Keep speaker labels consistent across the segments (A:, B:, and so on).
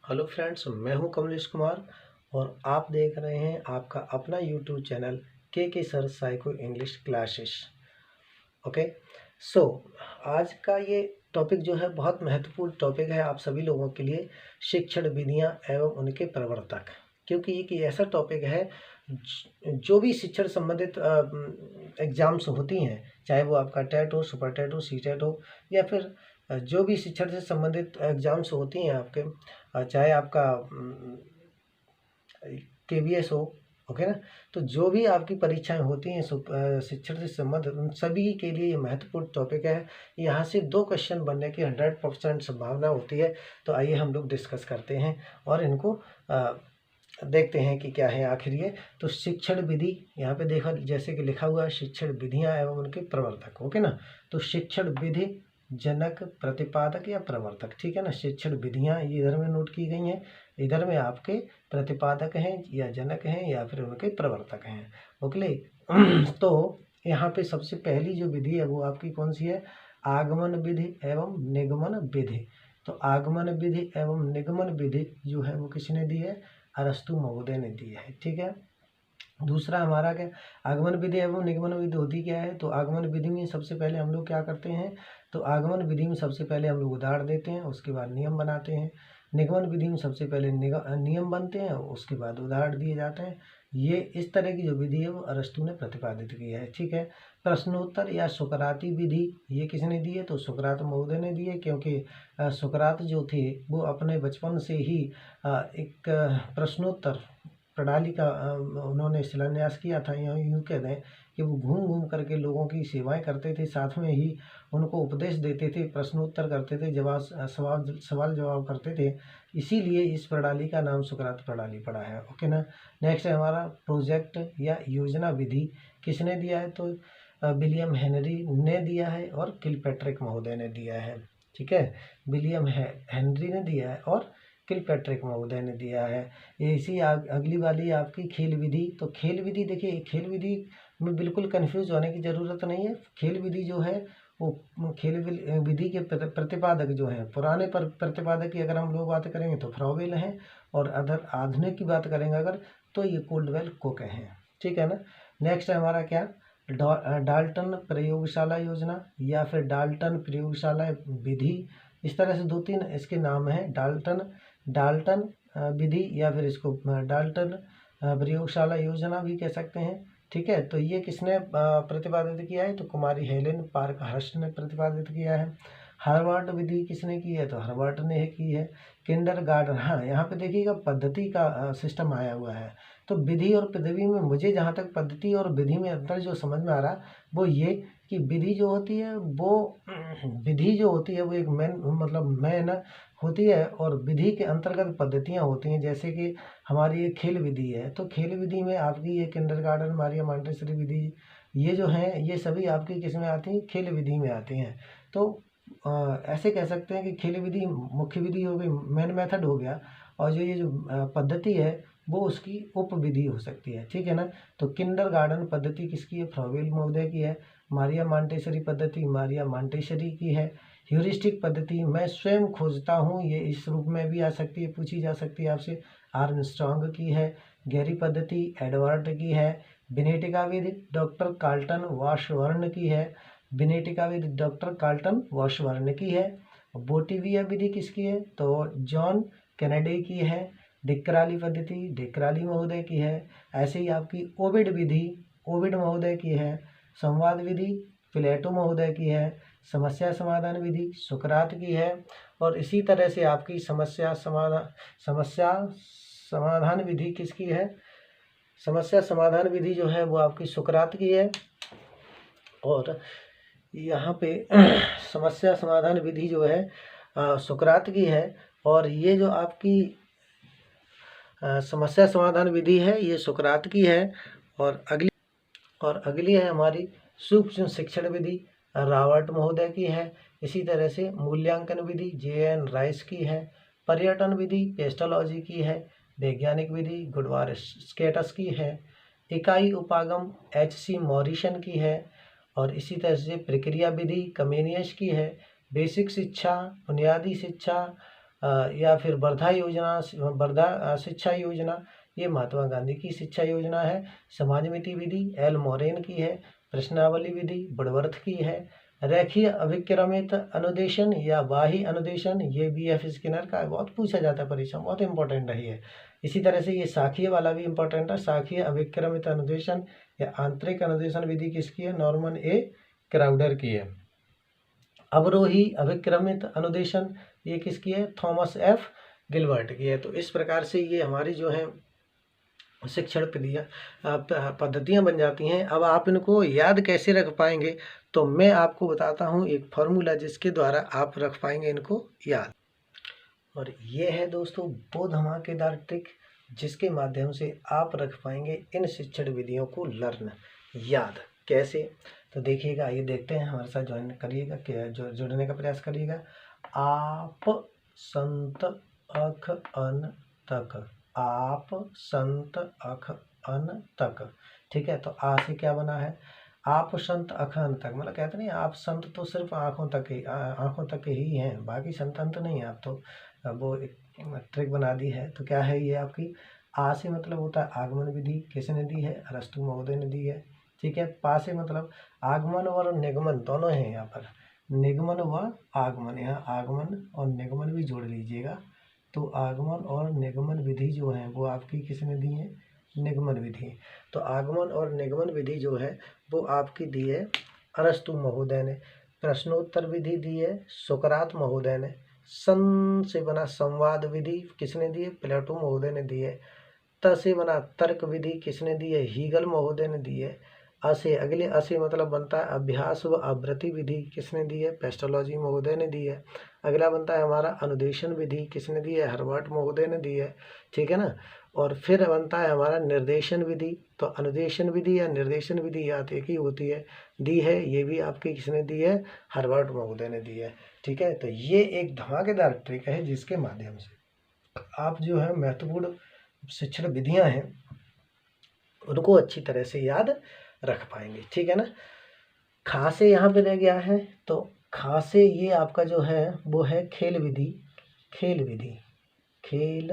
A: Hello friends, मैं हूं कमलेश कुमार और आप देख रहे हैं आपका अपना यूट्यूब चैनल के sir psycho English classes. Okay, so आज का ये टॉपिक जो है बहुत महत्वपूर्ण टॉपिक है आप सभी लोगों के लिए, शिक्षण विधियां एवं उनके प्रवर्तक। क्योंकि ये ऐसा टॉपिक है जो भी शिक्षण संबंधित एग्जाम्स होती हैं, चाहे वो आपका टेट हो, सुपर टेट हो, सी टेट हो, या फिर जो भी शिक्षण से संबंधित एग्जाम्स होती हैं आपके, चाहे आपका KVS हो, ओके ना। तो जो भी आपकी परीक्षाएं होती हैं शिक्षण से संबंधित, उन सभी के लिए ये महत्वपूर्ण टॉपिक है। यहाँ से 2 क्वेश्चन बनने की 100% संभावना होती है। तो आइए हम लोग डिस्कस करते हैं और इनको देखते हैं कि क्या है आखिर ये। तो शिक्षण विधि, यहाँ पे देखा जैसे कि लिखा हुआ है, शिक्षण विधियाँ एवं उनके प्रवर्तक, ओके ना। तो शिक्षण विधि, जनक, प्रतिपादक या प्रवर्तक, ठीक है ना। शिक्षण विधियाँ ये इधर में नोट की गई हैं, इधर में आपके प्रतिपादक हैं या जनक हैं या फिर उनके प्रवर्तक हैं, ओके। तो यहाँ पे सबसे पहली जो विधि है वो आपकी कौन सी है? आगमन विधि एवं निगमन विधि। तो आगमन विधि एवं निगमन विधि जो है वो किसने दी है? अरस्तु महोदय ने दी है, ठीक है। दूसरा हमारा क्या? आगमन विधि एवं निगमन विधि होती क्या है? तो आगमन विधि में सबसे पहले हम लोग क्या करते हैं? तो आगमन विधि में सबसे पहले हम लोग उदाहरण देते हैं, उसके बाद नियम बनाते हैं। निगमन विधि में सबसे पहले नियम बनते हैं, उसके बाद उदाहरण दिए जाते हैं। ये इस तरह की जो विधि है वो अरस्तु ने प्रतिपादित की है, ठीक है। प्रश्नोत्तर या सुकराती विधि ये किसने दी है? तो सुकरात महोदय ने दी है, क्योंकि सुकरात जो थे वो अपने बचपन से ही एक प्रश्नोत्तर प्रणाली का उन्होंने शिलान्यास किया था। या यूँ कह दें कि वो घूम घूम करके लोगों की सेवाएं करते थे, साथ में ही उनको उपदेश देते थे, प्रश्नोत्तर करते थे, सवाल जवाब करते थे। इसीलिए इस प्रणाली का नाम सुकरात प्रणाली पड़ा है, ओके ना। नेक्स्ट है हमारा प्रोजेक्ट या योजना विधि। किसने दिया है? तो विलियम हेनरी ने दिया है और किलपैट्रिक महोदय ने दिया है, ठीक है। विलियम हेनरी ने दिया है और किलपैट्रिक महोदय ने दिया है। इसी अगली वाली आपकी खेल विधि। तो खेल विधि देखिए, खेल विधि में बिल्कुल कंफ्यूज होने की ज़रूरत नहीं है। खेल विधि जो है वो खेल विधि के प्रतिपादक जो हैं, पुराने प्रतिपादक की अगर हम लोग बात करेंगे तो फ्रॉवेल हैं, और अदर आधुनिक की बात करेंगे अगर तो ये कोल्डवेल कोक हैं, ठीक है ना। नेक्स्ट है हमारा क्या? डाल्टन प्रयोगशाला योजना या फिर डाल्टन प्रयोगशाला विधि। इस तरह से 2-3 इसके नाम हैं, डाल्टन विधि या फिर इसको डाल्टन प्रयोगशाला योजना भी कह सकते हैं, ठीक है। तो ये किसने प्रतिपादित किया है? तो कुमारी हेलेन पार्कहर्स्ट ने प्रतिपादित किया है। हार्वर्ड विधि किसने की है? तो हार्वर्ड ने की है। किंडरगार्टन, हाँ यहाँ पे देखिएगा पद्धति का सिस्टम आया हुआ है। तो विधि और पदवी में मुझे जहाँ तक पद्धति और विधि में अंतर जो समझ में आ रहा वो ये कि विधि जो होती है वो एक मेन होती है, और विधि के अंतर्गत पद्धतियाँ होती हैं। जैसे कि हमारी ये खेल विधि है, तो खेल विधि में आपकी ये किंडरगार्टन, मारिया मॉन्टेसरी विधि, ये जो हैं ये सभी आपकी किस में आती हैं? खेल विधि में आती हैं। तो ऐसे कह सकते हैं कि खेल विधि मुख्य विधि हो गई, मेन मेथड हो गया, और जो ये जो पद्धति है वो उसकी उप विधि हो सकती है, ठीक है ना। तो किंडरगार्टन पद्धति किसकी है? फ्रॉवेल महोदय की है। मारिया मॉन्टेसरी पद्धति मारिया मॉन्टेसरी की है। ह्यूरिस्टिक पद्धति मैं स्वयं खोजता हूँ, ये इस रूप में भी आ सकती है, पूछी जा सकती है आपसे, आर्मस्ट्रांग की है। गैरी पद्धति एडवर्ड की है। विनेटिका विधि डॉक्टर कार्ल्टन वाशबर्न की है। विनेटिका विधि डॉक्टर कार्ल्टन वाशबर्न की है। बोटिविया विधि किसकी है? तो जॉन कैनेडी की है। डिक्राली पद्धति डिक्राली महोदय की है। ऐसे ही आपकी ओविड विधि ओविड महोदय की है। संवाद विधि प्लेटो महोदय की है। समस्या समाधान विधि सुकरात की है। और इसी तरह से आपकी समस्या समाधान विधि किसकी है? समस्या समाधान विधि जो है वो आपकी सुकरात की है। और यहाँ पे समस्या समाधान विधि जो है सुकरात की है। और ये जो आपकी समस्या समाधान विधि है ये सुकरात की है। और अगली है हमारी सूक्ष्म शिक्षण विधि, रॉबर्ट महोदय की है। इसी तरह से मूल्यांकन विधि JN राइस की है। पर्यटन विधि पेस्टोलॉजी की है। वैज्ञानिक विधि गुडवार स्केटस की है। इकाई उपागम HC मॉरिसन की है। और इसी तरह से प्रक्रिया विधि कमेनियस की है। बेसिक शिक्षा बुनियादी शिक्षा या फिर वर्धा योजना, वर्धा शिक्षा योजना, ये महात्मा गांधी की शिक्षा योजना है। समाजमिति विधि एल मोरेन की है। प्रश्नावली विधि बड़वर्थ की है। रेखीय अभिक्रमित अनुदेशन या बाही अनुदेशन, ये BF स्किनर का बहुत पूछा जाता है परीक्षा, बहुत इंपॉर्टेंट रही है। इसी तरह से ये शाखीय वाला भी इंपॉर्टेंट है। शाखीय अभिक्रमित अनुदेशन या आंतरिक अनुदेशन विधि किसकी है? नॉर्मन ए क्राउडर की है। अवरोही अभिक्रमित अनुदेशन ये किसकी है? थॉमस F गिलबर्ट की है। तो इस प्रकार से ये हमारी जो है शिक्षण पद्धतियाँ बन जाती हैं। अब आप इनको याद कैसे रख पाएंगे, तो मैं आपको बताता हूँ एक फॉर्मूला जिसके द्वारा आप रख पाएंगे इनको याद। और ये है दोस्तों वो धमाकेदार ट्रिक जिसके माध्यम से आप रख पाएंगे इन शिक्षण विधियों को लर्न, याद। कैसे? तो देखिएगा, ये देखते हैं, हमारे साथ ज्वाइन करिएगा, जुड़ने का प्रयास करिएगा। आप संत अख अन तक, आप संत अख अन तक, ठीक है। तो आ से क्या बना है? आप संत अख अन तक, मतलब कहते नहीं आप संत तो सिर्फ आँखों तक ही, आँखों तक ही हैं, बाकी संत अंत नहीं है। आप तो वो एक ट्रिक बना दी है। तो क्या है ये आपकी? आ से मतलब होता है आगमन विधि, किसने दी है? अरस्तु महोदय ने दी है, ठीक है। पा से मतलब आगमन और निगमन दोनों हैं यहाँ पर, निगमन व आगमन, यहाँ आगमन और निगमन भी जोड़ लीजिएगा। तो आगमन और निगमन विधि जो है वो आपकी किसने दी है? निगमन विधि। तो आगमन और निगमन विधि जो है वो आपकी दी है अरस्तु महोदय ने। प्रश्नोत्तर विधि दी है सुकरात महोदय ने। सन से बना संवाद विधि किसने दी है? प्लेटो महोदय ने दी है। त से बना तर्क विधि किसने दी है? हीगल महोदय ने दी है। अ से मतलब बनता है अभ्यास व आवृत्ति विधि, किसने दी है? पेस्टोलॉजी महोदय ने दी है। अगला बनता है हमारा अनुदेशन विधि, किसने दी है? हर्बर्ट महोदय ने दी है, ठीक है ना। और फिर बनता है हमारा निर्देशन विधि। तो अनुदेशन विधि या निर्देशन विधि याद एक ही होती है, दी है ये भी आपकी किसने दी है? हर्बर्ट महोदय ने दी है, ठीक है। तो ये एक धमाकेदार ट्रिक है जिसके माध्यम से आप जो है महत्वपूर्ण शिक्षण विधियां हैं उनको अच्छी तरह से याद रख पाएंगे, ठीक है ना। खा से यहाँ पे रह गया है, तो खा से ये आपका जो है वो है खेल विधि, खेल विधि, खेल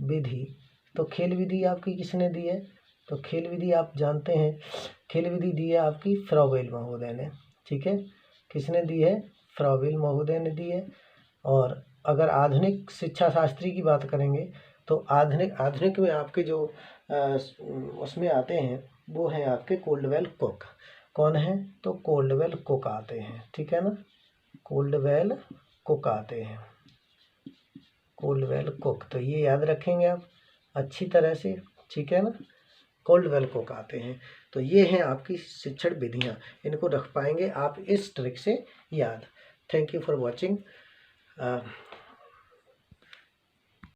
A: विधि। तो खेल विधि आपकी किसने दी है? तो खेल विधि आप जानते हैं, खेल विधि दी है आपकी फ्रॉबेल महोदय ने, ठीक है। किसने दी है? फ्रॉबेल महोदय ने दी है। और अगर आधुनिक शिक्षा शास्त्री की बात करेंगे तो आधुनिक में आपके जो उसमें आते हैं वो हैं आपके कोल्डवेल कुक। कौन है? तो कोल्डवेल कुक आते हैं, ठीक है ना। कोल्डवेल कुक आते हैं, कोल्डवेल कुक। तो ये याद रखेंगे आप अच्छी तरह से, ठीक है ना। कोल्डवेल कुक आते हैं। तो ये हैं आपकी शिक्षण विधियाँ, इनको रख पाएंगे आप इस ट्रिक से याद। Thank you for watching.